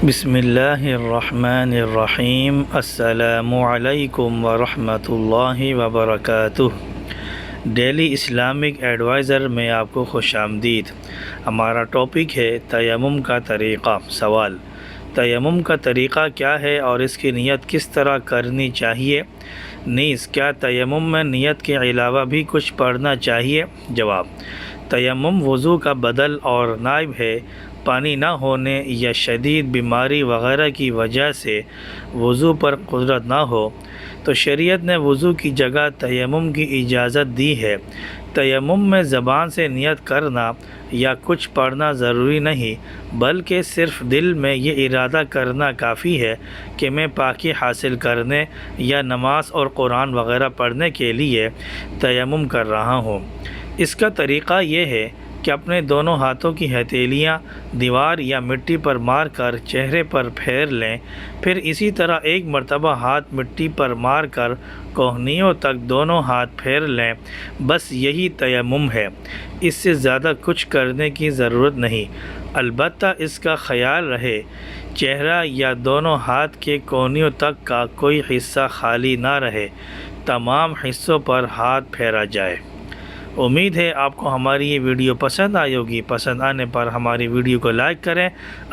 بسم اللہ الرحمن الرحیم۔ السلام علیکم ورحمۃ اللہ وبرکاتہ۔ ڈیلی اسلامک ایڈوائزر میں آپ کو خوش آمدید۔ ہمارا ٹاپک ہے تیمم کا طریقہ۔ سوال: تیمم کا طریقہ کیا ہے اور اس کی نیت کس طرح کرنی چاہیے؟ نیز کیا تیمم میں نیت کے علاوہ بھی کچھ پڑھنا چاہیے؟ جواب: تیمم وضو کا بدل اور نائب ہے۔ پانی نہ ہونے یا شدید بیماری وغیرہ کی وجہ سے وضو پر قدرت نہ ہو تو شریعت نے وضو کی جگہ تیمم کی اجازت دی ہے۔ تیمم میں زبان سے نیت کرنا یا کچھ پڑھنا ضروری نہیں، بلکہ صرف دل میں یہ ارادہ کرنا کافی ہے کہ میں پاکی حاصل کرنے یا نماز اور قرآن وغیرہ پڑھنے کے لیے تیمم کر رہا ہوں۔ اس کا طریقہ یہ ہے کہ اپنے دونوں ہاتھوں کی ہتھیلیاں دیوار یا مٹی پر مار کر چہرے پر پھیر لیں، پھر اسی طرح ایک مرتبہ ہاتھ مٹی پر مار کر کوہنیوں تک دونوں ہاتھ پھیر لیں۔ بس یہی تیمم ہے، اس سے زیادہ کچھ کرنے کی ضرورت نہیں۔ البتہ اس کا خیال رہے چہرہ یا دونوں ہاتھ کے کوہنیوں تک کا کوئی حصہ خالی نہ رہے، تمام حصوں پر ہاتھ پھیرا جائے۔ امید ہے آپ کو ہماری یہ ویڈیو پسند آئی ہوگی۔ پسند آنے پر ہماری ویڈیو کو لائک کریں،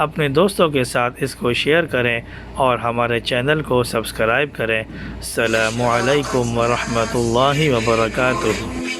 اپنے دوستوں کے ساتھ اس کو شیئر کریں اور ہمارے چینل کو سبسکرائب کریں۔ السلام علیکم ورحمۃ اللہ وبرکاتہ۔